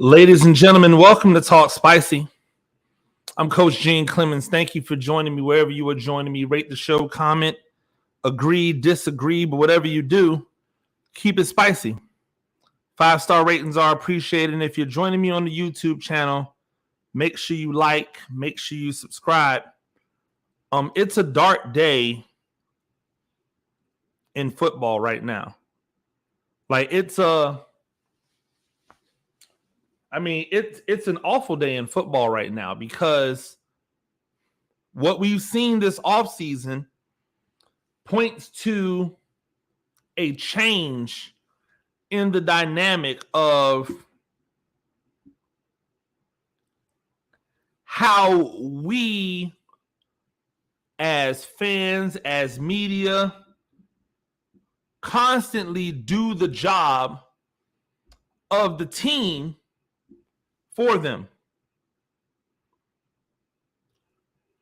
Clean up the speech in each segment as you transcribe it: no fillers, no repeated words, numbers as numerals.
Ladies and gentlemen, welcome to Talk Spicy. I'm Coach Gene Clemens. Thank you for joining me wherever you are joining me. Rate the show, comment, agree, disagree, but whatever you do, keep it spicy. 5-star ratings are appreciated. And if you're joining me on the YouTube channel, make sure you like, make sure you subscribe. It's a dark day in football right now. It's an awful day in football right now because what we've seen this offseason points to a change in the dynamic of how we as fans, as media, constantly do the job of the team for them.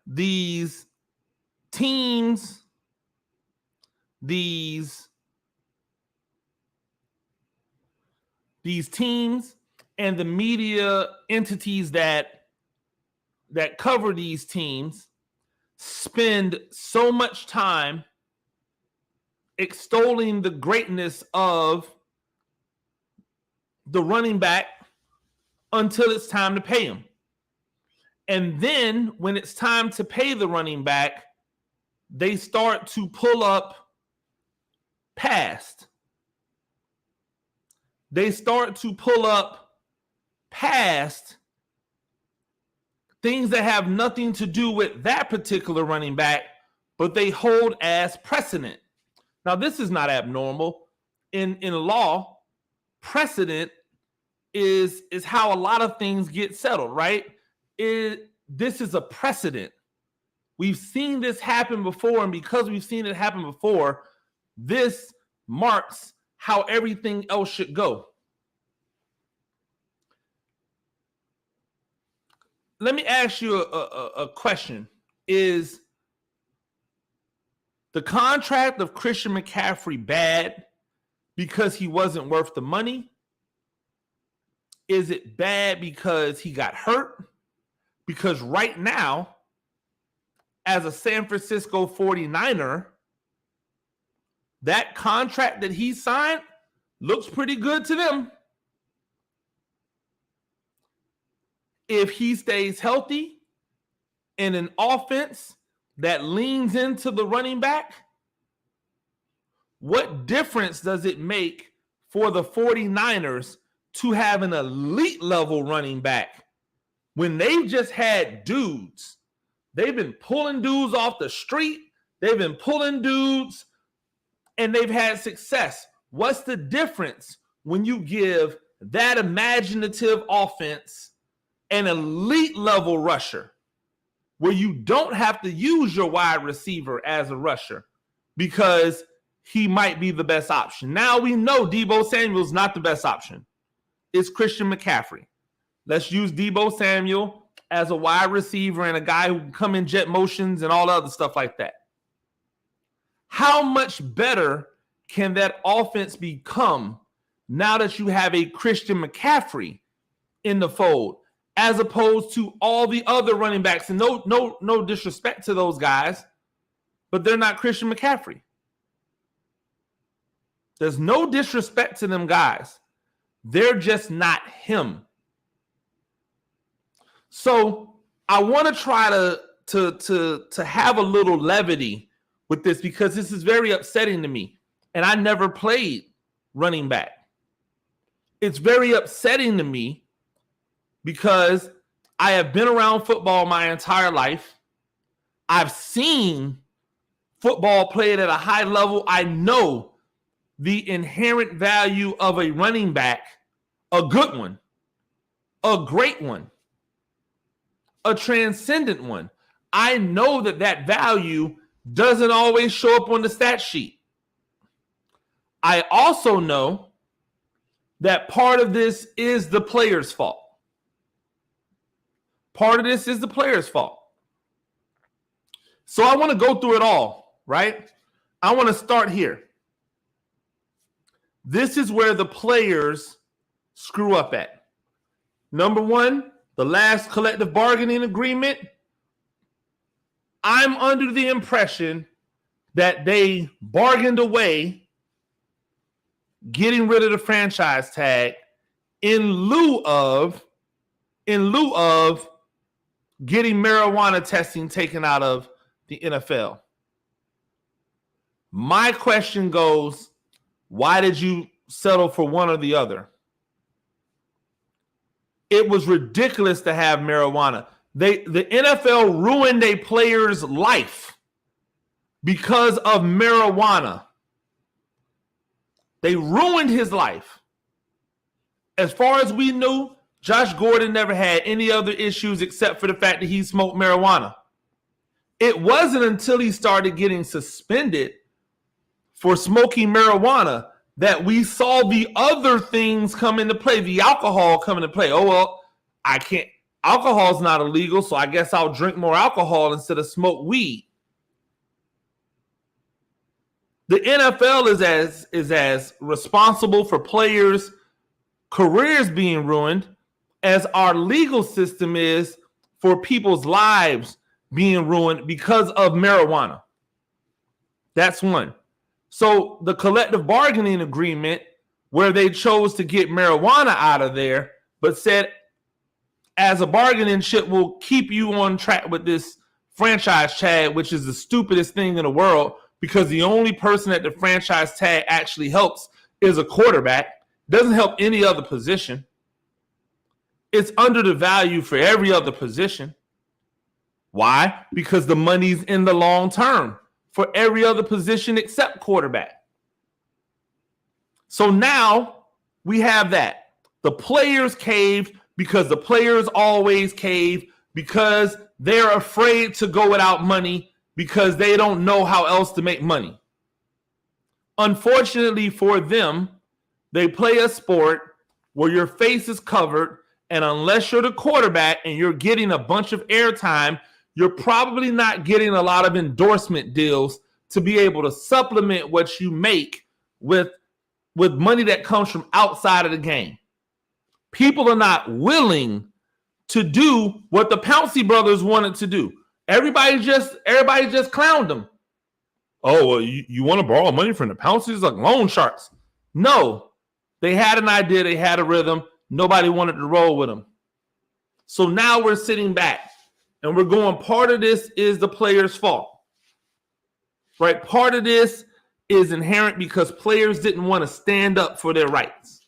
These teams, these teams and the media entities that cover these teams spend so much time extolling the greatness of the running back until it's time to pay him. And then when it's time to pay the running back, they start to pull up past. They start to pull up past things that have nothing to do with that particular running back, but they hold as precedent. Now, this is not abnormal. In law, precedent is how a lot of things get settled, right? This is a precedent. We've seen this happen before, and because we've seen it happen before, this marks how everything else should go. Let me ask you a question. Is the contract of Christian McCaffrey bad because he wasn't worth the money? Is it bad because he got hurt? Because right now, as a San Francisco 49er, that contract that he signed looks pretty good to them. If he stays healthy in an offense that leans into the running back, what difference does it make for the 49ers to have an elite level running back when they've just had dudes? They've been pulling dudes off the street. They've been pulling dudes and they've had success. What's the difference when you give that imaginative offense an elite level rusher where you don't have to use your wide receiver as a rusher because he might be the best option? Now we know Deebo Samuel's not the best option. It's Christian McCaffrey. Let's use Deebo Samuel as a wide receiver and a guy who can come in jet motions and all the other stuff like that. How much better can that offense become now that you have a Christian McCaffrey in the fold, as opposed to all the other running backs? And no disrespect to those guys, but they're not Christian McCaffrey. There's no disrespect to them guys. They're just not him. So I want to try to have a little levity with this because this is very upsetting to me. And I never played running back. It's very upsetting to me because I have been around football my entire life. I've seen football played at a high level. I know the inherent value of a running back, a good one, a great one, a transcendent one. I know that value doesn't always show up on the stat sheet. I also know that part of this is the player's fault. Part of this is the player's fault. So I want to go through it all, right? I want to start here. This is where the players screw up at. Number one, the last collective bargaining agreement, I'm under the impression that they bargained away getting rid of the franchise tag in lieu of getting marijuana testing taken out of the NFL. My question goes, why did you settle for one or the other? It was ridiculous to have marijuana. The NFL ruined a player's life because of marijuana. They ruined his life. As far as we knew, Josh Gordon never had any other issues except for the fact that he smoked marijuana. It wasn't until he started getting suspended for smoking marijuana that we saw the other things come into play, the alcohol come into play. Oh, well, I can't. Alcohol's not illegal, so I guess I'll drink more alcohol instead of smoke weed. The NFL is as responsible for players' careers being ruined as our legal system is for people's lives being ruined because of marijuana. That's one. So the collective bargaining agreement where they chose to get marijuana out of there, but said as a bargaining chip, we'll keep you on track with this franchise tag, which is the stupidest thing in the world because the only person that the franchise tag actually helps is a quarterback. Doesn't help any other position. It's under the value for every other position. Why? Because the money's in the long term for every other position except quarterback. So now we have that. The players caved because the players always cave because they're afraid to go without money because they don't know how else to make money. Unfortunately for them, they play a sport where your face is covered, and unless you're the quarterback and you're getting a bunch of airtime, you're probably not getting a lot of endorsement deals to be able to supplement what you make with money that comes from outside of the game. People are not willing to do what the Pouncey brothers wanted to do. Everybody just clowned them. Oh, well, you want to borrow money from the Pounceys like loan sharks? No, they had an idea. They had a rhythm. Nobody wanted to roll with them. So now we're sitting back and we're going, part of this is the player's fault. Right? Part of this is inherent because players didn't want to stand up for their rights.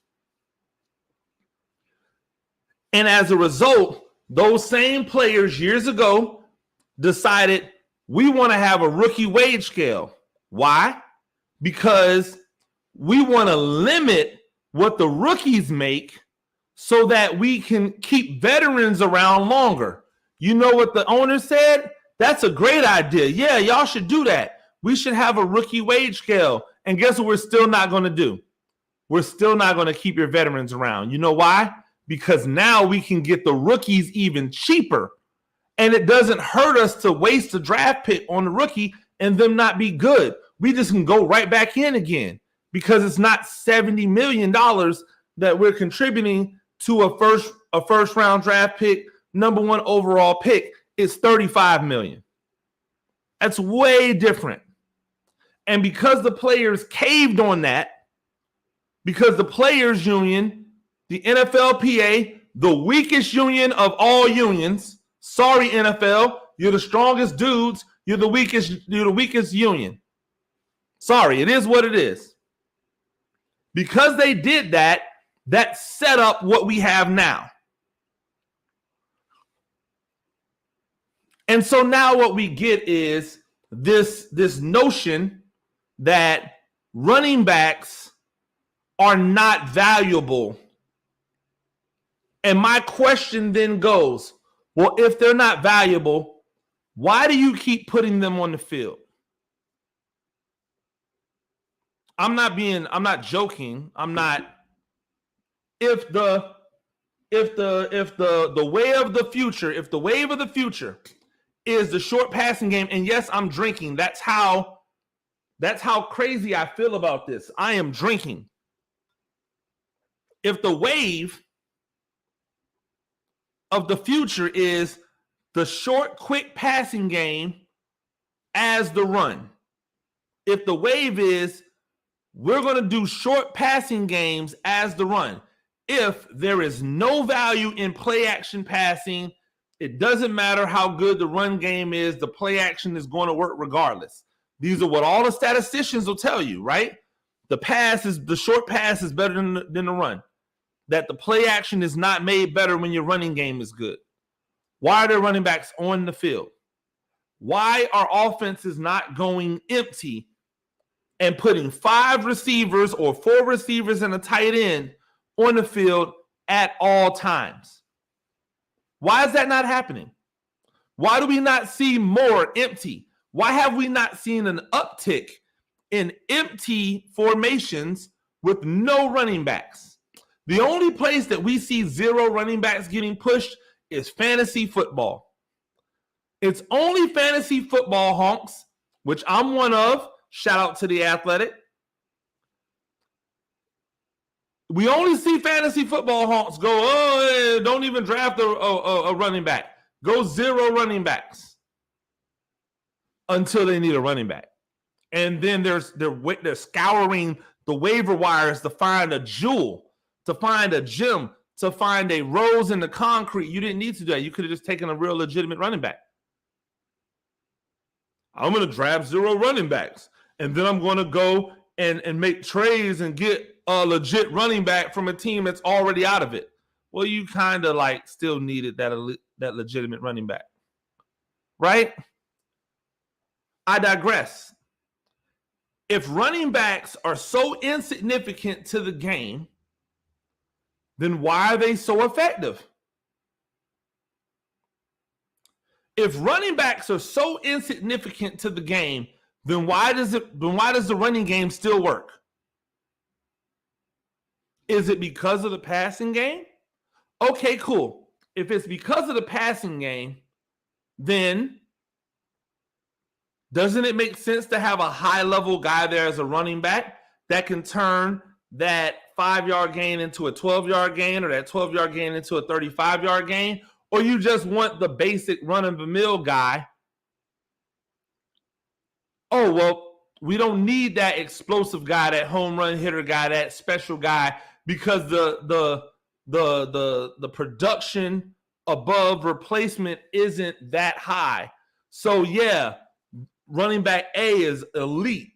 And as a result, those same players years ago decided we want to have a rookie wage scale. Why? Because we want to limit what the rookies make so that we can keep veterans around longer. You know what the owner said? That's a great idea. Yeah, y'all should do that. We should have a rookie wage scale. And guess what we're still not going to do? We're still not going to keep your veterans around. You know why? Because now we can get the rookies even cheaper. And it doesn't hurt us to waste a draft pick on the rookie and them not be good. We just can go right back in again because it's not $70 million that we're contributing to a first round draft pick, number one overall pick. It's $35 million. That's way different. And because the players caved on that, because the players union, the NFLPA, the weakest union of all unions, sorry NFL, you're the strongest dudes, you're the weakest union. Sorry, it is what it is. Because they did that, that set up what we have now. And so now what we get is this notion that running backs are not valuable. And my question then goes, well, if they're not valuable, why do you keep putting them on the field? I'm not joking. If the way of the future, if the wave of the future is the short passing game, and yes, I'm drinking. That's how crazy I feel about this. I am drinking. If the wave of the future is the short, quick passing game as the run. If the wave is we're going to do short passing games as the run, if there is no value in play action passing, it doesn't matter how good the run game is, the play action is going to work regardless. These are what all the statisticians will tell you, right? The short pass is better than the run. That the play action is not made better when your running game is good. Why are there running backs on the field? Why are offenses not going empty and putting 5 receivers or 4 receivers and a tight end on the field at all times? Why is that not happening? Why do we not see more empty? Why have we not seen an uptick in empty formations with no running backs? The only place that we see 0 running backs getting pushed is fantasy football. It's only fantasy football honks, which I'm one of. Shout out to The Athletic. We only see fantasy football honks go, don't even draft a running back. Go 0 running backs until they need a running back. And then they're scouring the waiver wires to find a jewel, to find a gem, to find a rose in the concrete. You didn't need to do that. You could have just taken a real legitimate running back. I'm going to draft 0 running backs. And then I'm going to go and make trades and get a legit running back from a team that's already out of it. Well, you kind of like still needed that legitimate running back. Right? I digress. If running backs are so insignificant to the game, then why are they so effective? If running backs are so insignificant to the game, then why does the running game still work? Is it because of the passing game? Okay, cool. If it's because of the passing game, then doesn't it make sense to have a high-level guy there as a running back that can turn that 5-yard gain into a 12-yard gain or that 12-yard gain into a 35-yard gain? Or you just want the basic run-of-the-mill guy? Oh, well, we don't need that explosive guy, that home run hitter guy, that special guy, because the production above replacement isn't that high. So, yeah, running back A is elite,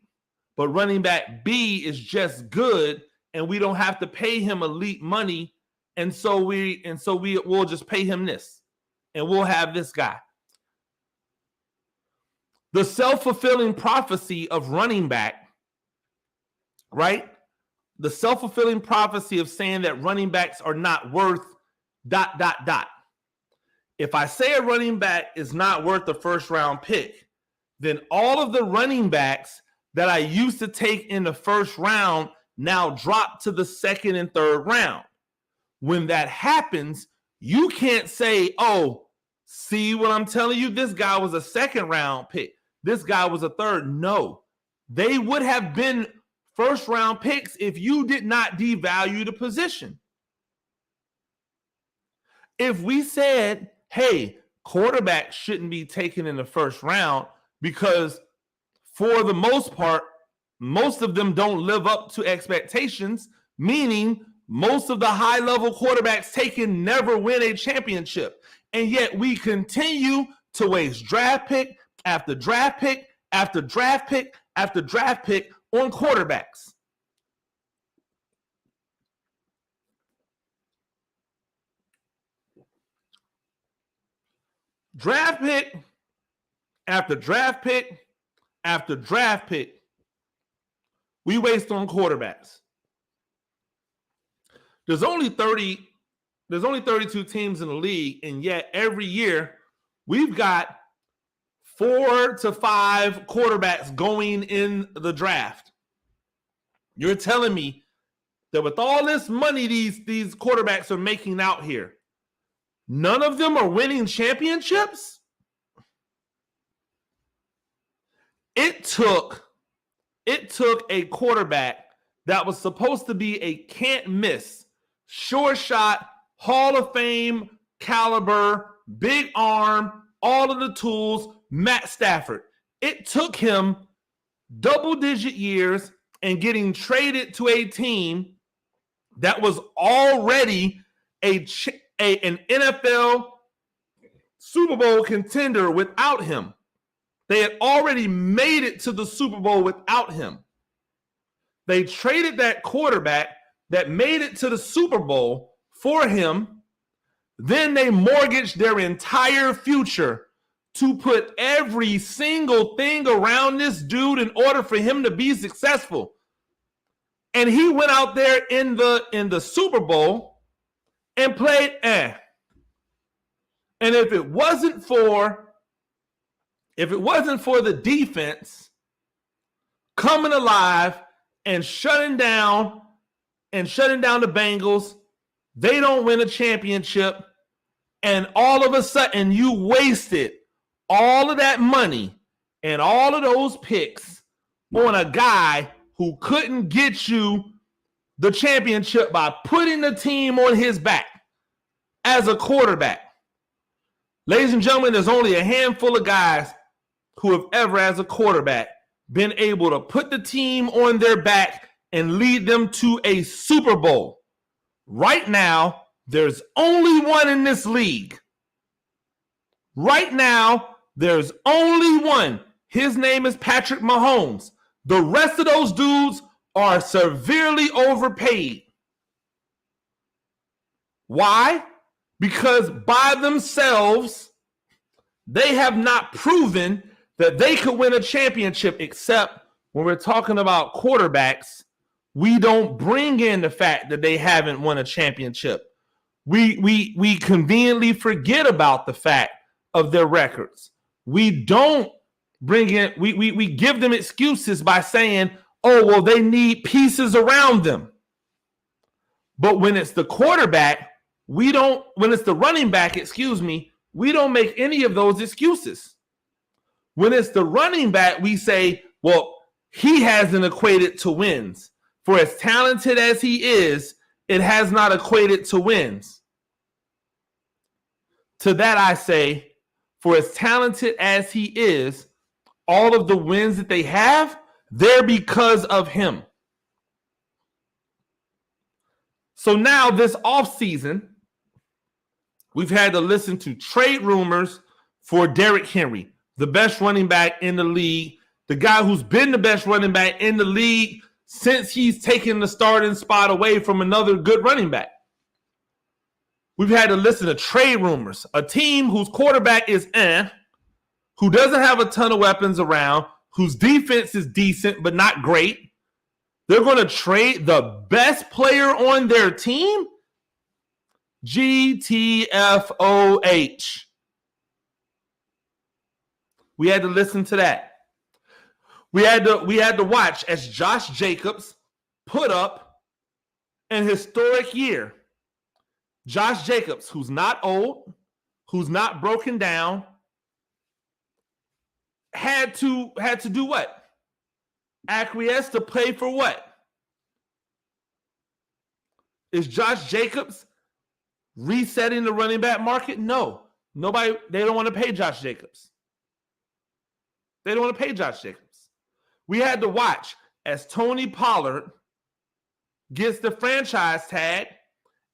but running back B is just good, and we don't have to pay him elite money, and so we'll just pay him this, and we'll have this guy. The self-fulfilling prophecy of running back, right? The self-fulfilling prophecy of saying that running backs are not worth ... If I say a running back is not worth the first-round pick, then all of the running backs that I used to take in the first round now drop to the second and third round. When that happens, you can't say, oh, see what I'm telling you? This guy was a second-round pick. This guy was a third. No, they would have been first-round picks if you did not devalue the position. If we said, hey, quarterbacks shouldn't be taken in the first round because for the most part, most of them don't live up to expectations, meaning most of the high-level quarterbacks taken never win a championship. And yet we continue to waste draft pick after draft pick after draft pick after draft pick on quarterbacks. Draft pick after draft pick after draft pick, we waste on quarterbacks. There's only 32 teams in the league, and yet every year we've got 4 to 5 quarterbacks going in the draft. You're telling me that with all this money these quarterbacks are making out here, none of them are winning championships? It took a quarterback that was supposed to be a can't miss, sure shot, Hall of Fame caliber, big arm, all of the tools, Matt Stafford. It took him double-digit years and getting traded to a team that was already an NFL Super Bowl contender without him. They had already made it to the Super Bowl without him. They traded that quarterback that made it to the Super Bowl for him. Then they mortgaged their entire future to put every single thing around this dude in order for him to be successful. And he went out there in the Super Bowl and played And if it wasn't for the defense coming alive and shutting down the Bengals, they don't win a championship. And all of a sudden you wasted all of that money and all of those picks on a guy who couldn't get you the championship by putting the team on his back as a quarterback. Ladies and gentlemen, there's only a handful of guys who have ever, as a quarterback, been able to put the team on their back and lead them to a Super Bowl. Right now, there's only one in this league. Right now, there's only one. His name is Patrick Mahomes. The rest of those dudes are severely overpaid. Why? Because by themselves, they have not proven that they could win a championship, except when we're talking about quarterbacks, we don't bring in the fact that they haven't won a championship. We conveniently forget about the fact of their records. We don't bring in, we give them excuses by saying, oh, well, they need pieces around them. But when it's the quarterback, when it's the running back, we don't make any of those excuses. When it's the running back, we say, well, he hasn't equated to wins. For as talented as he is, it has not equated to wins. To that I say, for as talented as he is, all of the wins that they have, they're because of him. So now this offseason, we've had to listen to trade rumors for Derrick Henry, the best running back in the league, the guy who's been the best running back in the league since he's taken the starting spot away from another good running back. We've had to listen to trade rumors, a team whose quarterback is who doesn't have a ton of weapons around, whose defense is decent but not great. They're going to trade the best player on their team? GTFOH. We had to listen to that. We had to watch as Josh Jacobs put up an historic year. Josh Jacobs, who's not old, who's not broken down, had to do what? Acquiesce to play for what? Is Josh Jacobs resetting the running back market? No. Nobody, they don't want to pay Josh Jacobs. They don't want to pay Josh Jacobs. We had to watch as Tony Pollard gets the franchise tag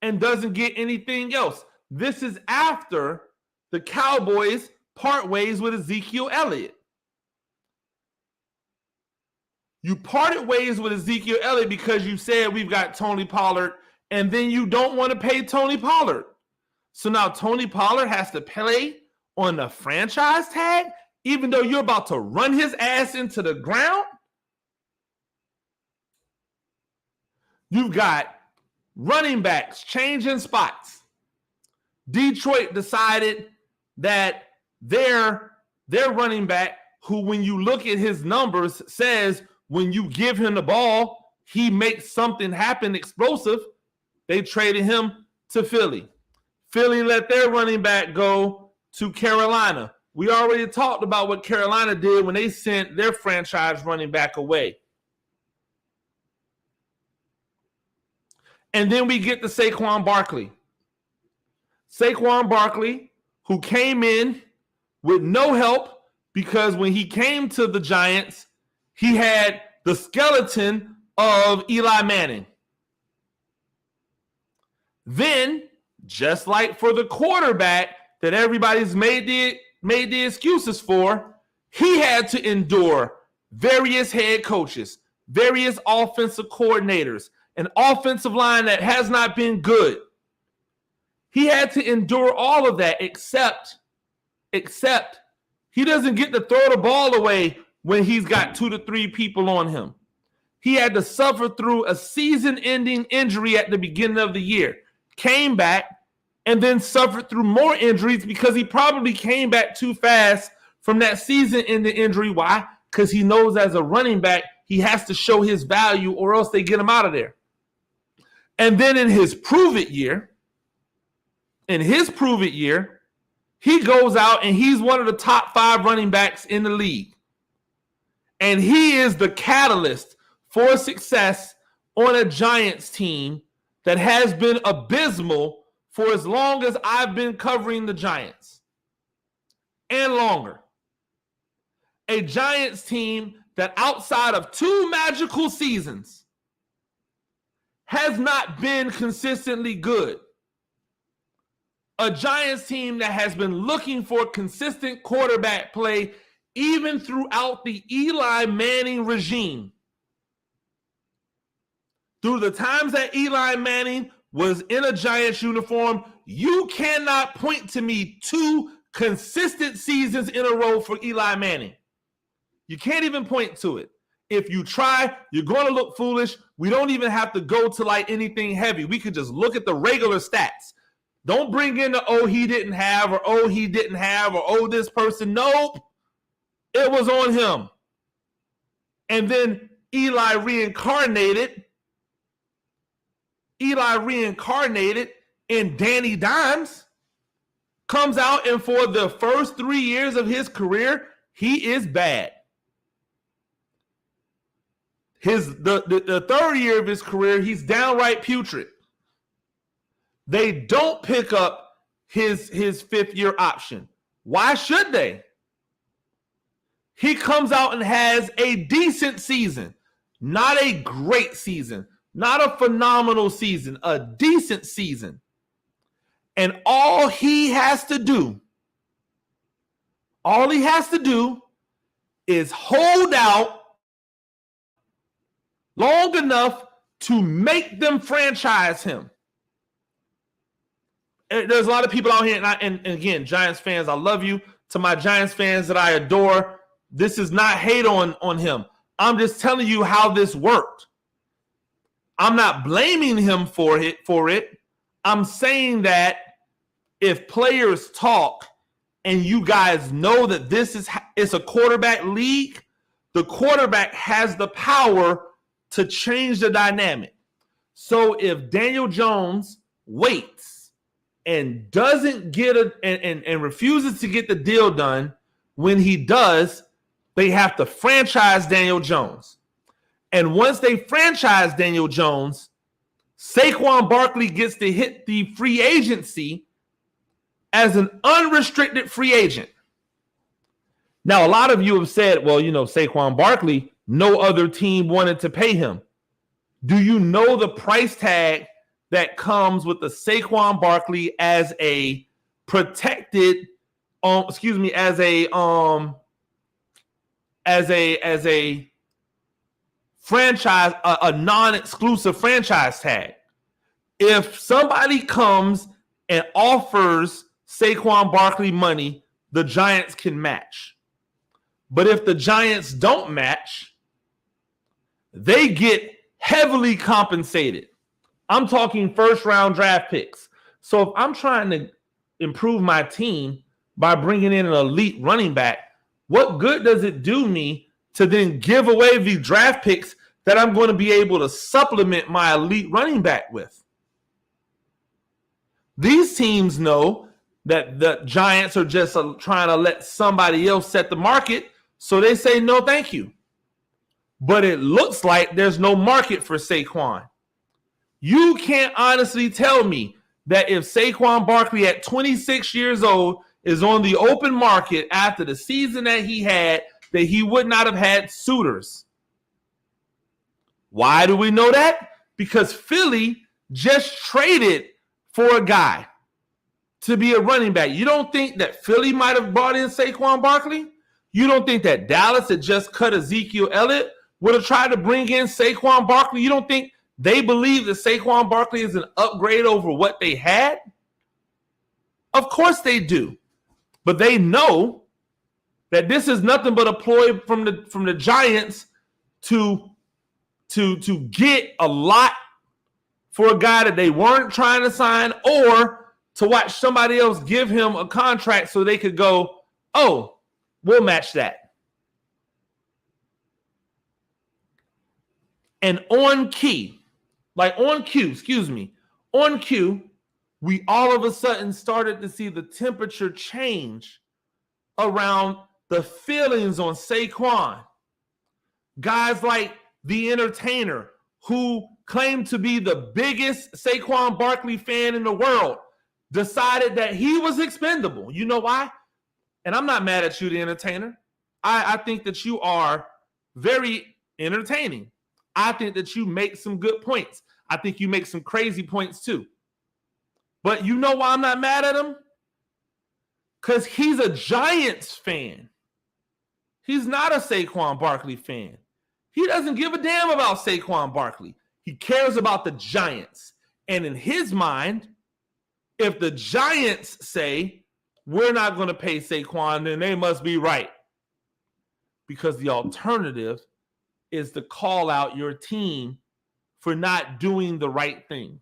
and doesn't get anything else. This is after the Cowboys part ways with Ezekiel Elliott. You parted ways with Ezekiel Elliott because you said we've got Tony Pollard, and then you don't want to pay Tony Pollard. So now Tony Pollard has to play on the franchise tag, even though you're about to run his ass into the ground? You've got running backs changing spots. Detroit decided that their running back, who when you look at his numbers, says when you give him the ball, he makes something happen explosive. They traded him to Philly. Philly let their running back go to Carolina. We already talked about what Carolina did when they sent their franchise running back away. And then we get to Saquon Barkley. Saquon Barkley, who came in with no help because when he came to the Giants, he had the skeleton of Eli Manning. Then, just like for the quarterback that everybody's made the excuses for, he had to endure various head coaches, various offensive coordinators, an offensive line that has not been good. He had to endure all of that, except he doesn't get to throw the ball away when he's got 2 to 3 people on him. He had to suffer through a season-ending injury at the beginning of the year, came back, and then suffered through more injuries because he probably came back too fast from that season-ending injury. Why? Because he knows as a running back, he has to show his value or else they get him out of there. And then in his prove-it year, he goes out and he's one of the top 5 running backs in the league. And he is the catalyst for success on a Giants team that has been abysmal for as long as I've been covering the Giants and longer. A Giants team that outside of 2 magical seasons has not been consistently good. A Giants team that has been looking for consistent quarterback play even throughout the Eli Manning regime. Through the times that Eli Manning was in a Giants uniform, you cannot point to me 2 consistent seasons in a row for Eli Manning. You can't even point to it. If you try, you're going to look foolish. We don't even have to go to like anything heavy. We could just look at the regular stats. Don't bring in the, oh, he didn't have, or oh, he didn't have, or oh, this person. Nope. It was on him. And then Eli reincarnated in Danny Dimes, comes out, and for the first 3 years of his career, he is bad. The third year of his career, he's downright putrid. They don't pick up his 5th-year option. Why should they? He comes out and has a decent season, not a great season, not a phenomenal season, a decent season. And all he has to do is hold out long enough to make them franchise him. There's a lot of people out here, and again, Giants fans, I love you. To my Giants fans that I adore, this is not hate on him. I'm just telling you how this worked. I'm not blaming him for it. I'm saying that if players talk and you guys know that it's a quarterback league, the quarterback has the power to change the dynamic. So if Daniel Jones waits and doesn't get and refuses to get the deal done, when he does, they have to franchise Daniel Jones. And once they franchise Daniel Jones, Saquon Barkley gets to hit the free agency as an unrestricted free agent. Now, a lot of you have said, well, Saquon Barkley, no other team wanted to pay him. Do you know the price tag that comes with the Saquon Barkley as a protected, as a franchise, a non-exclusive franchise tag? If somebody comes and offers Saquon Barkley money, the Giants can match. But if the Giants don't match, they get heavily compensated. I'm talking first-round draft picks. So if I'm trying to improve my team by bringing in an elite running back, what good does it do me to then give away the draft picks that I'm going to be able to supplement my elite running back with? These teams know that the Giants are just trying to let somebody else set the market, so they say no thank you. But it looks like there's no market for Saquon. You can't honestly tell me that if Saquon Barkley at 26 years old is on the open market after the season that he had, that he would not have had suitors. Why do we know that? Because Philly just traded for a guy to be a running back. You don't think that Philly might have brought in Saquon Barkley? You don't think that Dallas had just cut Ezekiel Elliott would have tried to bring in Saquon Barkley? You don't think they believe that Saquon Barkley is an upgrade over what they had? Of course they do. But they know that this is nothing but a ploy from the Giants to get a lot for a guy that they weren't trying to sign, or to watch somebody else give him a contract so they could go, oh, we'll match that. And on cue, we all of a sudden started to see the temperature change around the feelings on Saquon. Guys like The Entertainer, who claimed to be the biggest Saquon Barkley fan in the world, decided that he was expendable. You know why? And I'm not mad at you, The Entertainer. I think that you are very entertaining. I think that you make some good points. I think you make some crazy points too. But you know why I'm not mad at him? Because he's a Giants fan. He's not a Saquon Barkley fan. He doesn't give a damn about Saquon Barkley. He cares about the Giants. And in his mind, if the Giants say, we're not going to pay Saquon, then they must be right. Because the alternative is to call out your team for not doing the right thing.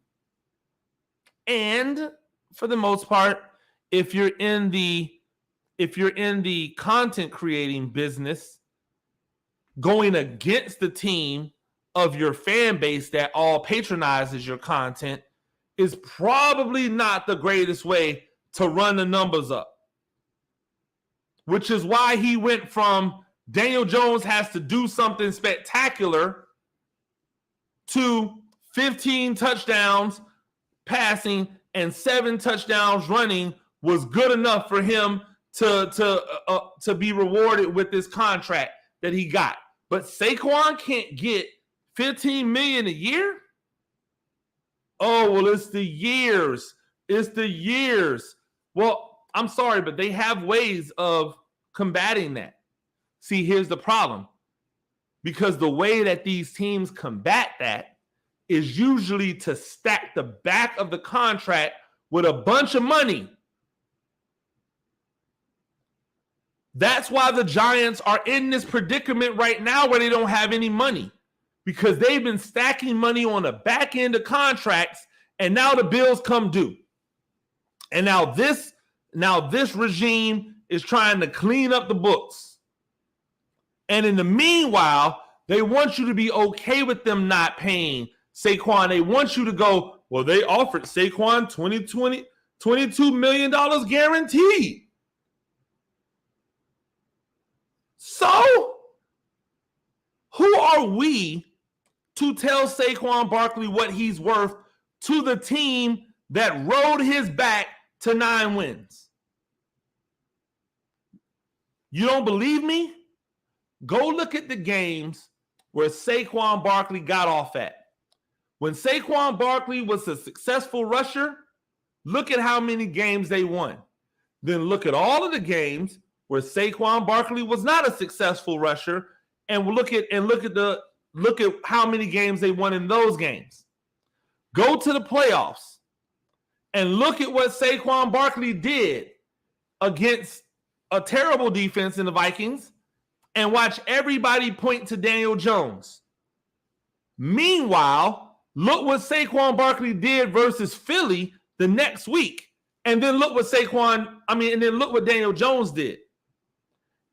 And for the most part, if you're in the content creating business, going against the team of your fan base that all patronizes your content is probably not the greatest way to run the numbers up. Which is why he went from Daniel Jones has to do something spectacular to 15 touchdowns passing and 7 touchdowns running was good enough for him to be rewarded with this contract that he got. But Saquon can't get $15 million a year? Oh, well, it's the years. It's the years. Well, I'm sorry, but they have ways of combating that. See, here's the problem. Because the way that these teams combat that is usually to stack the back of the contract with a bunch of money. That's why the Giants are in this predicament right now where they don't have any money, because they've been stacking money on the back end of contracts, and now the bills come due. And now this regime is trying to clean up the books. And in the meanwhile, they want you to be okay with them not paying Saquon. They want you to go, well, they offered Saquon $22 million guaranteed. So, who are we to tell Saquon Barkley what he's worth to the team that rode his back to 9 wins? You don't believe me? Go look at the games where Saquon Barkley got off at. When Saquon Barkley was a successful rusher, look at how many games they won. Then look at all of the games where Saquon Barkley was not a successful rusher, and look at how many games they won in those games. Go to the playoffs and look at what Saquon Barkley did against a terrible defense in the Vikings, and watch everybody point to Daniel Jones. Meanwhile, look what Saquon Barkley did versus Philly the next week, and then look what look what Daniel Jones did.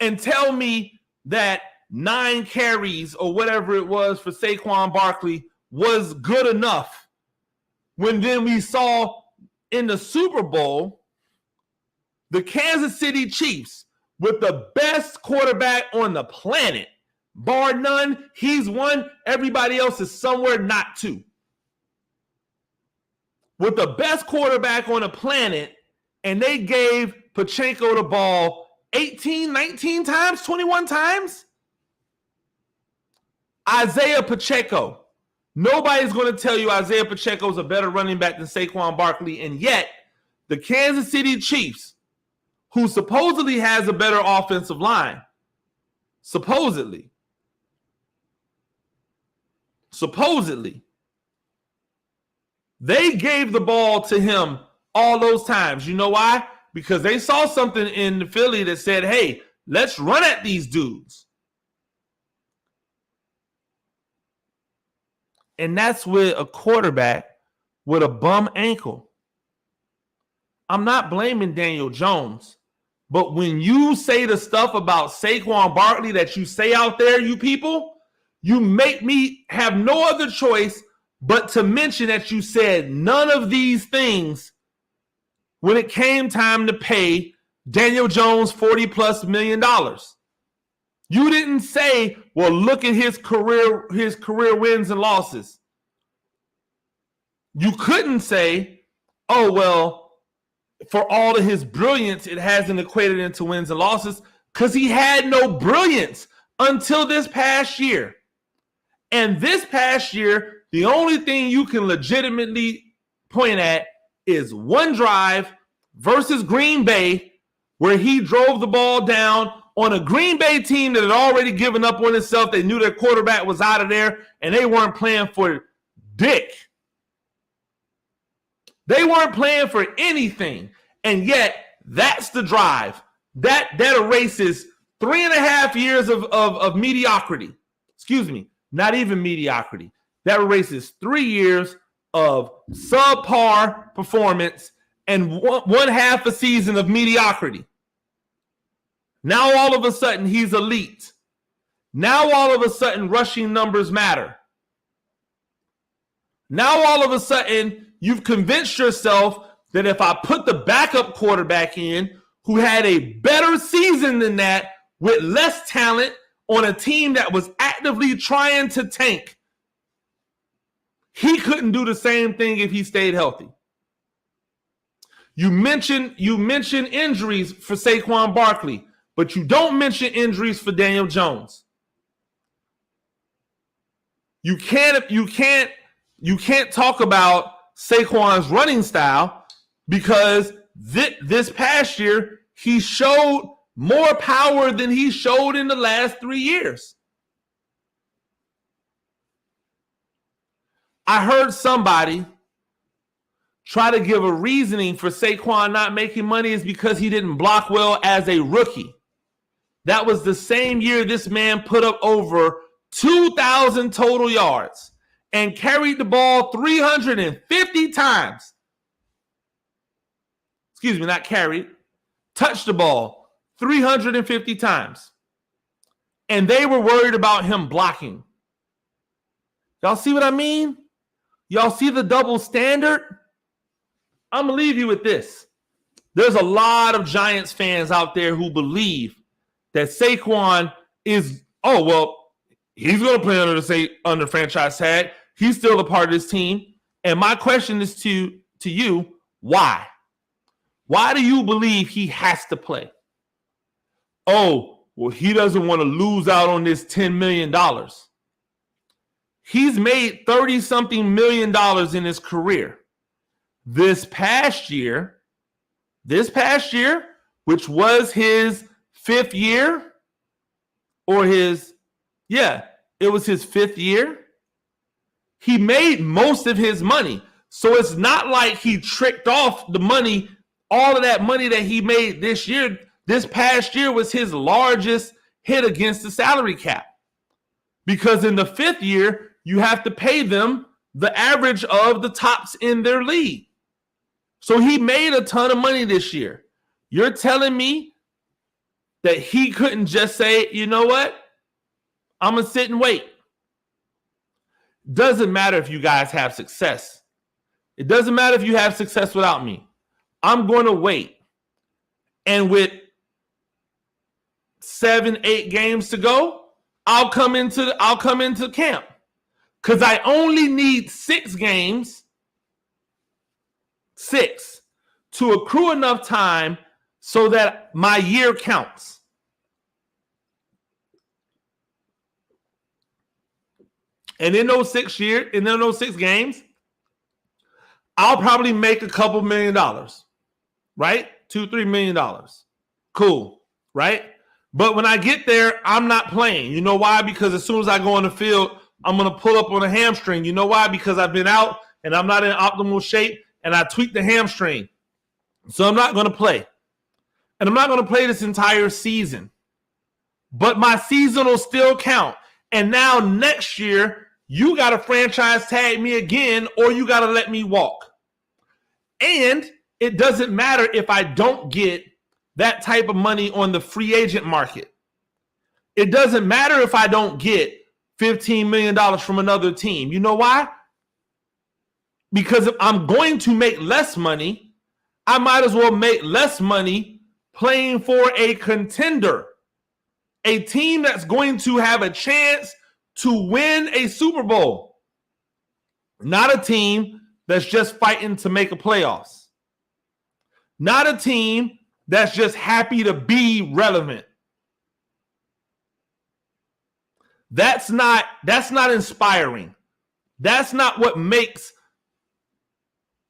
And tell me that 9 carries or whatever it was for Saquon Barkley was good enough when then we saw in the Super Bowl the Kansas City Chiefs with the best quarterback on the planet, bar none. He's one. Everybody else is somewhere not to. with the best quarterback on the planet, and they gave Pacheco the ball 18, 19 times, 21 times? Isaiah Pacheco. Nobody's going to tell you Isaiah Pacheco is a better running back than Saquon Barkley, and yet the Kansas City Chiefs, who supposedly has a better offensive line, supposedly, they gave the ball to him all those times. You know why? Because they saw something in Philly that said, hey, let's run at these dudes. And that's with a quarterback with a bum ankle. I'm not blaming Daniel Jones, but when you say the stuff about Saquon Barkley that you say out there, you people, you make me have no other choice but to mention that you said none of these things when it came time to pay Daniel Jones $40+ million. You didn't say, well, look at his career wins and losses. You couldn't say, oh, well, for all of his brilliance, it hasn't equated into wins and losses, because he had no brilliance until this past year. And this past year, the only thing you can legitimately point at is one drive versus Green Bay, where he drove the ball down on a Green Bay team that had already given up on itself. They knew their quarterback was out of there, and they weren't playing for dick. They weren't playing for anything. And yet, that's the drive. That erases 3.5 years of mediocrity. Excuse me, not even mediocrity. That erases 3 years of subpar performance and one half a season of mediocrity. Now all of a sudden he's elite. Now all of a sudden rushing numbers matter. Now all of a sudden you've convinced yourself that if I put the backup quarterback in who had a better season than that with less talent on a team that was actively trying to tank, he couldn't do the same thing if he stayed healthy. You mention injuries for Saquon Barkley, but you don't mention injuries for Daniel Jones. You can't talk about Saquon's running style because this past year he showed more power than he showed in the last 3 years. I heard somebody try to give a reasoning for Saquon not making money is because he didn't block well as a rookie. That was the same year this man put up over 2,000 total yards and carried the ball 350 times. Excuse me, not carried. Touched the ball 350 times. And they were worried about him blocking. Y'all see what I mean? Y'all see the double standard? I'm going to leave you with this. There's a lot of Giants fans out there who believe that Saquon is, oh, well, he's going to play under franchise tag. He's still a part of this team. And my question is to you, why? Why do you believe he has to play? Oh, well, he doesn't want to lose out on this $10 million. He's made $30-something million in his career. This past year, which was his fifth year, it was his fifth year. He made most of his money. So it's not like he tricked off the money, all of that money that he made this year. This past year was his largest hit against the salary cap. Because in the fifth year, you have to pay them the average of the tops in their league. So he made a ton of money this year. You're telling me that he couldn't just say, you know what? I'm going to sit and wait. Doesn't matter if you guys have success. It doesn't matter if you have success without me. I'm going to wait. And with 7-8 games to go, I'll come into camp. Because I only need 6 games 6, to accrue enough time so that my year counts. And in those 6 games, I'll probably make a couple $1 million, right? $2-3 million. Cool, right? But when I get there, I'm not playing. You know why? Because as soon as I go on the field, I'm going to pull up on a hamstring. You know why? Because I've been out and I'm not in optimal shape and I tweaked the hamstring. So I'm not going to play. And I'm not going to play this entire season. But my season will still count. And now next year, you got to franchise tag me again or you got to let me walk. And it doesn't matter if I don't get that type of money on the free agent market. It doesn't matter if I don't get $15 million from another team. You know why? Because if I'm going to make less money, I might as well make less money playing for a contender, a team that's going to have a chance to win a Super Bowl, not a team that's just fighting to make a playoffs, not a team that's just happy to be relevant. That's not inspiring. That's not what makes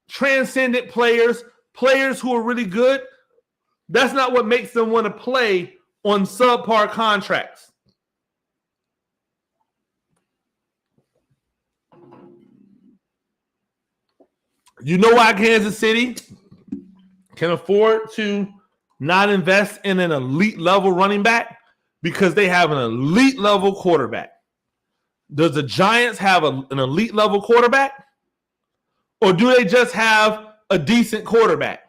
transcendent players who are really good. That's not what makes them want to play on subpar contracts. You know why Kansas City can afford to not invest in an elite level running back? Because they have an elite level quarterback. Does the Giants have an elite level quarterback? Or do they just have a decent quarterback?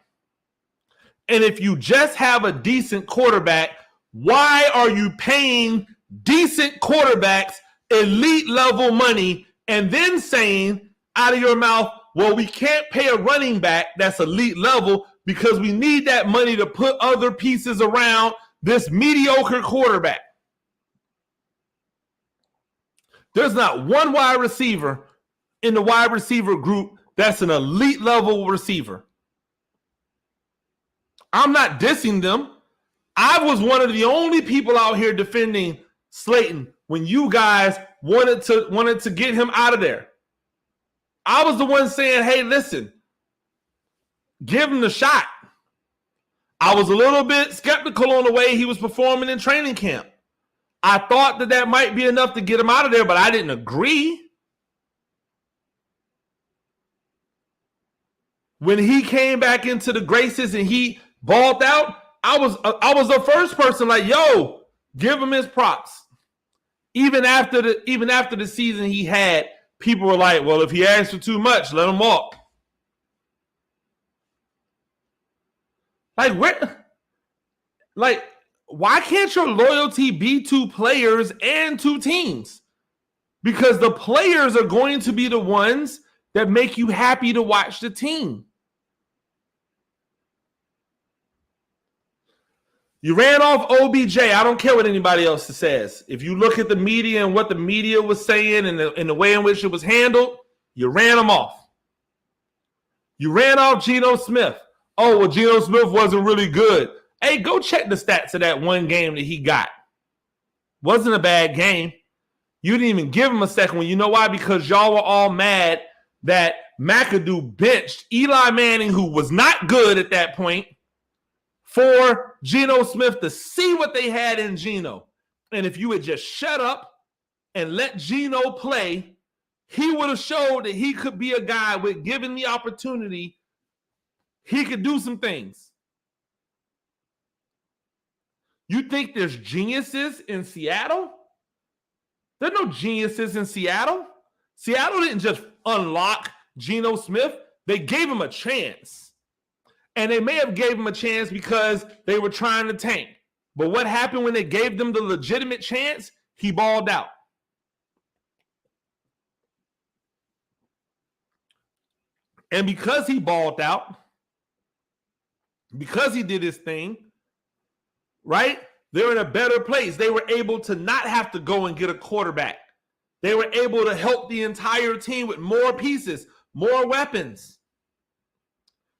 And if you just have a decent quarterback, why are you paying decent quarterbacks elite level money and then saying out of your mouth, well, we can't pay a running back that's elite level because we need that money to put other pieces around this mediocre quarterback? There's not one wide receiver in the wide receiver group that's an elite level receiver. I'm not dissing them. I was one of the only people out here defending Slayton when you guys wanted to get him out of there. I was the one saying, hey, listen, give him the shot. I was a little bit skeptical on the way he was performing in training camp. I thought that might be enough to get him out of there, but I didn't agree. When he came back into the graces and he balled out, I was the first person like, yo, give him his props. Even after the season he had, people were like, well, if he asks for too much, let him walk. Why can't your loyalty be to players and to teams? Because the players are going to be the ones that make you happy to watch the team. You ran off OBJ. I don't care what anybody else says. If you look at the media and what the media was saying and the way in which it was handled, you ran him off. You ran off Geno Smith. Oh, well, Geno Smith wasn't really good. Hey, go check the stats of that one game that he got. Wasn't a bad game. You didn't even give him a second one. You know why? Because y'all were all mad that McAdoo benched Eli Manning, who was not good at that point, for Geno Smith to see what they had in Geno. And if you had just shut up and let Geno play, he would have showed that he could be a guy with, given the opportunity, he could do some things. You think there's geniuses in Seattle? There's no geniuses in Seattle. Seattle didn't just unlock Geno Smith. They gave him a chance. And they may have gave him a chance because they were trying to tank. But what happened when they gave them the legitimate chance? He balled out. And because he balled out, because he did his thing, right? They're in a better place. They were able to not have to go and get a quarterback. They were able to help the entire team with more pieces, more weapons.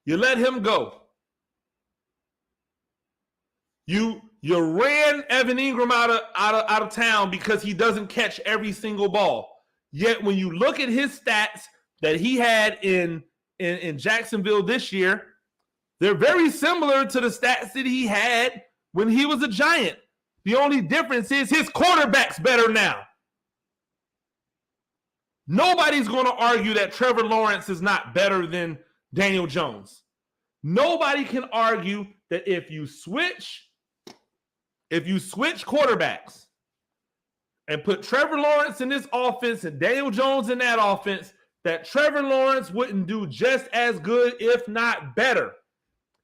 You let him go. You ran Evan Ingram out of town because he doesn't catch every single ball. Yet when you look at his stats that he had in Jacksonville this year, they're very similar to the stats that he had when he was a Giant. The only difference is his quarterback's better now. Nobody's going to argue that Trevor Lawrence is not better than Daniel Jones. Nobody can argue that if you switch quarterbacks and put Trevor Lawrence in this offense and Daniel Jones in that offense, that Trevor Lawrence wouldn't do just as good, if not better.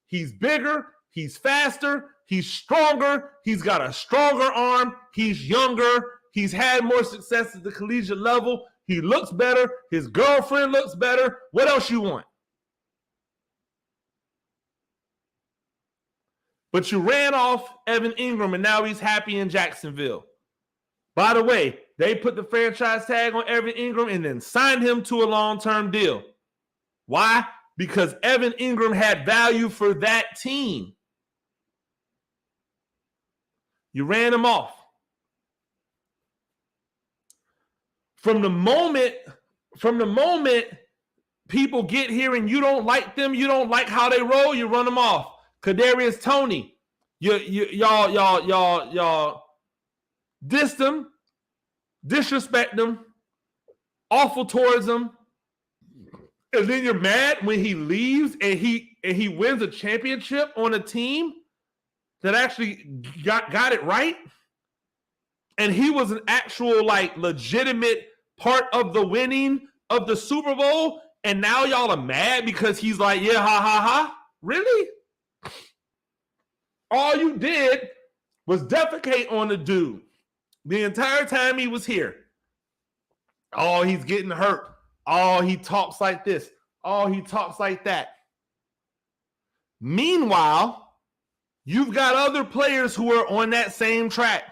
He's bigger, he's faster, he's stronger, he's got a stronger arm, he's younger, he's had more success at the collegiate level, he looks better, his girlfriend looks better. What else you want? But you ran off Evan Ingram, and now he's happy in Jacksonville. By the way, they put the franchise tag on Evan Ingram and then signed him to a long-term deal. Why? Because Evan Ingram had value for that team. You ran him off. From the moment people get here and you don't like them, you don't like how they roll, you run them off. Kadarius Toney, y'all diss them, disrespect them, awful towards them, and then you're mad when he leaves and he wins a championship on a team that actually got it right, and he was an actual legitimate part of the winning of the Super Bowl, and now y'all are mad because he's like, yeah, ha ha ha. Really? All you did was defecate on the dude the entire time he was here. Oh, he's getting hurt. Oh, he talks like this. Oh, he talks like that. Meanwhile, you've got other players who are on that same track.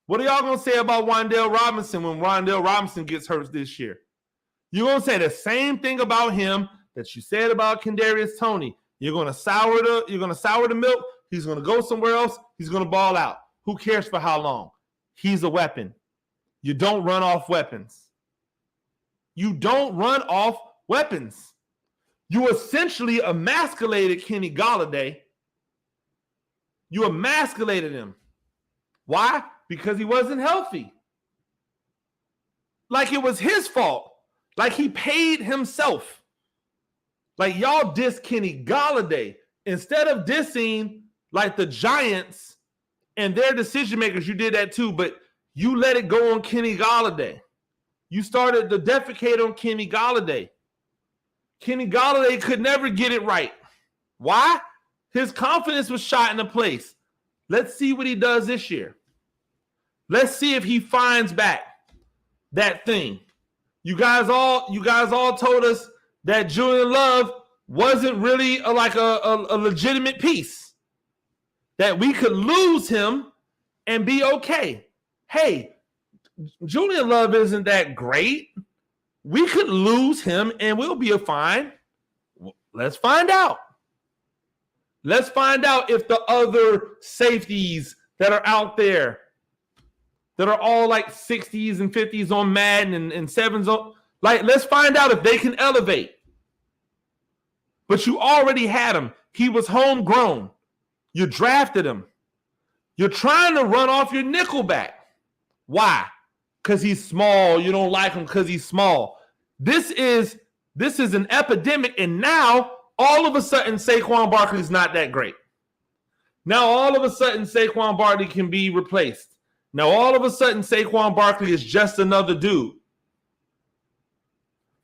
What are y'all going to say about Wan'Dale Robinson when Wan'Dale Robinson gets hurt this year? You're going to say the same thing about him that you said about Kadarius Toney. You're going to sour the milk. He's going to go somewhere else. He's going to ball out. Who cares for how long? He's a weapon. You don't run off weapons. You don't run off weapons. You essentially emasculated Kenny Golladay. You emasculated him. Why? Because he wasn't healthy. Like it was his fault. Like he paid himself. Like y'all diss Kenny Golladay. Instead of dissing like the Giants and their decision makers, you did that too, but you let it go on Kenny Golladay. You started to defecate on Kenny Golladay. Kenny Golladay could never get it right. Why? His confidence was shot into place. Let's see what he does this year. Let's see if he finds back that thing. You guys all told us that Julian Love wasn't really a legitimate piece. That we could lose him and be okay. Hey, Julian Love isn't that great. We could lose him and we'll be fine. Let's find out. Let's find out if the other safeties that are out there that are all like 60s and 50s on Madden and 7s on, let's find out if they can elevate. But you already had him. He was homegrown. You drafted him. You're trying to run off your nickelback. Why? Because he's small. You don't like him because he's small. This is an epidemic, and now all of a sudden Saquon Barkley is not that great. Now all of a sudden Saquon Barkley can be replaced. Now all of a sudden Saquon Barkley is just another dude.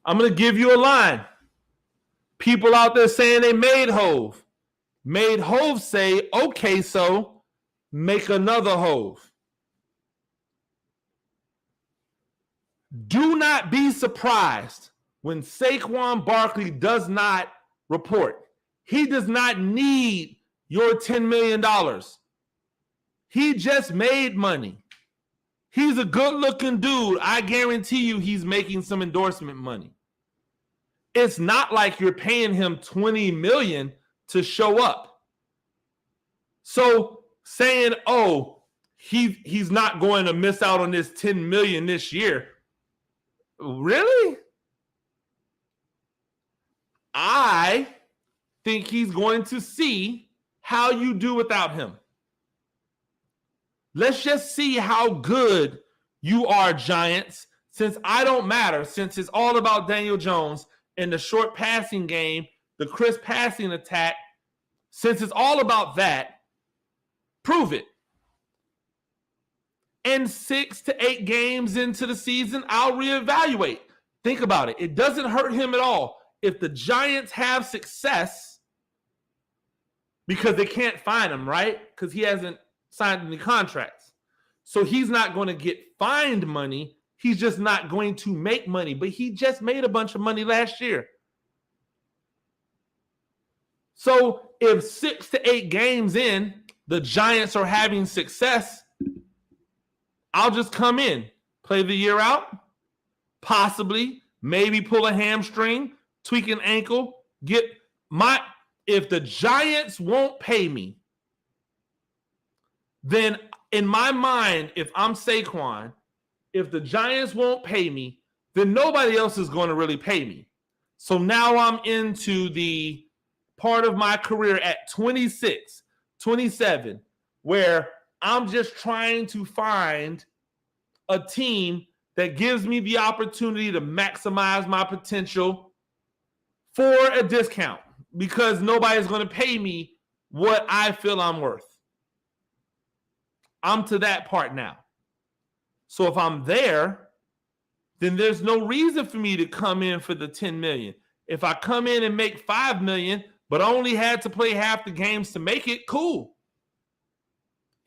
I'm going to give you a line. People out there saying they made Hove. Made Hove say, okay, so make another Hove. Do not be surprised when Saquon Barkley does not report. He does not need your $10 million. He just made money. He's a good-looking dude. I guarantee you he's making some endorsement money. it's not like you're paying him $20 million to show up. So saying, oh, he's not going to miss out on this $10 million this year. Really? I think he's going to see how you do without him. Let's just see how good you are, Giants, since I don't matter, since it's all about Daniel Jones and the short passing game, the crisp passing attack. Since it's all about that, prove it. And 6 to 8 games into the season, I'll reevaluate. Think about it. It doesn't hurt him at all. If the Giants have success, because they can't find him, right? Because he hasn't signed any contracts. So he's not going to get fined money. He's just not going to make money. But he just made a bunch of money last year. So if 6 to 8 games in, the Giants are having success, I'll just come in, play the year out, possibly, maybe pull a hamstring, tweak an ankle, if the Giants won't pay me, then in my mind, if I'm Saquon, if the Giants won't pay me, then nobody else is going to really pay me. So now I'm into the part of my career at 26, 27, where I'm just trying to find a team that gives me the opportunity to maximize my potential for a discount because nobody's going to pay me what I feel I'm worth. I'm to that part now. So if I'm there, then there's no reason for me to come in for the $10 million. If I come in and make $5 million, but I only had to play half the games to make it, cool.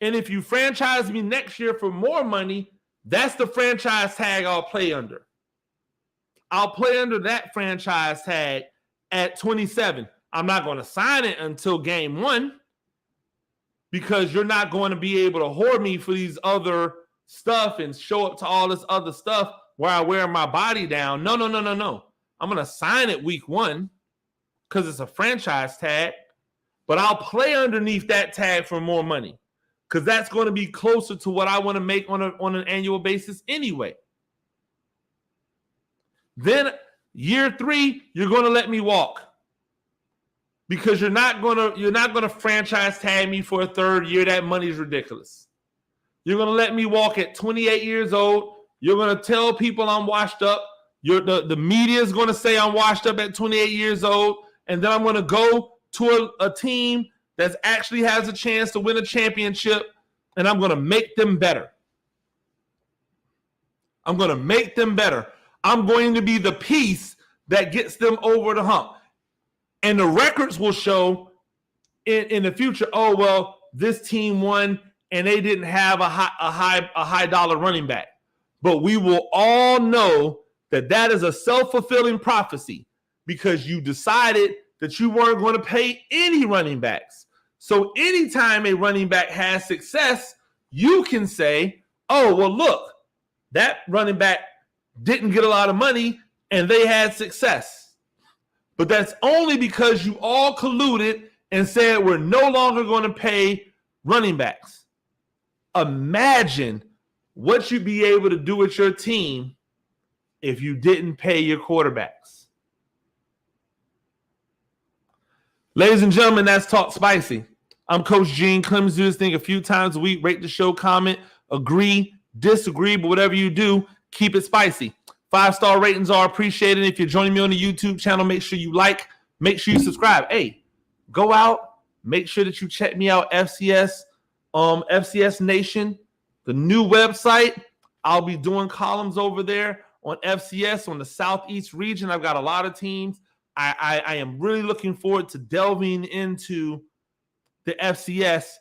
And if you franchise me next year for more money, that's the franchise tag I'll play under. I'll play under that franchise tag at 27. I'm not going to sign it until game 1 because you're not going to be able to hoard me for these other stuff and show up to all this other stuff where I wear my body down. No. I'm going to sign it week 1 because it's a franchise tag, but I'll play underneath that tag for more money because that's going to be closer to what I want to make on an annual basis anyway. Then year 3, you're going to let me walk because you're not going to franchise tag me for a 3rd year. That money is ridiculous. You're going to let me walk at 28 years old. You're going to tell people I'm washed up. The media is going to say I'm washed up at 28 years old. And then I'm going to go to a team that actually has a chance to win a championship, and I'm going to make them better. I'm going to make them better. I'm going to be the piece that gets them over the hump. And the records will show in the future, oh, well, this team won, and they didn't have a high dollar running back. But we will all know that is a self-fulfilling prophecy because you decided that you weren't going to pay any running backs. So anytime a running back has success, you can say, oh, well, look, that running back didn't get a lot of money and they had success. But that's only because you all colluded and said we're no longer going to pay running backs. Imagine what you'd be able to do with your team if you didn't pay your quarterbacks. Ladies and gentlemen, that's Talk Spicy. I'm Coach Gene Clemens. Do this thing a few times a week. Rate the show, comment, agree, disagree, but whatever you do, keep it spicy. 5-star ratings are appreciated. If you're joining me on the YouTube channel, make sure you like, make sure you subscribe. Hey, go out, make sure that you check me out, FCS Nation, the new website. I'll be doing columns over there on FCS on the Southeast region. I've got a lot of teams. I am really looking forward to delving into the FCS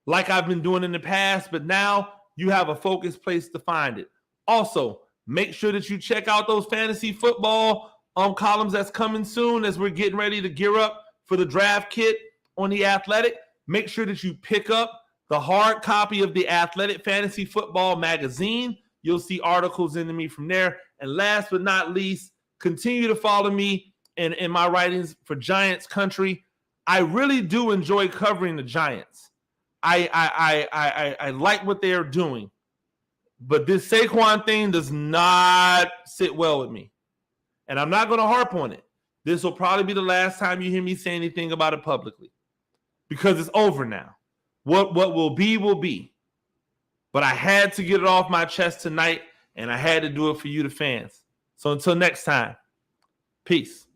like I've been doing in the past, but now you have a focused place to find it. Also, make sure that you check out those fantasy football columns that's coming soon as we're getting ready to gear up for the draft kit on The Athletic. Make sure that you pick up the hard copy of The Athletic Fantasy Football magazine. You'll see articles into me from there. And last but not least, continue to follow me in my writings for Giants country, I really do enjoy covering the Giants. I like what they are doing, but this Saquon thing does not sit well with me, and I'm not going to harp on it. This will probably be the last time you hear me say anything about it publicly, because it's over now. What will be will be. But I had to get it off my chest tonight, and I had to do it for you, the fans. So until next time, peace.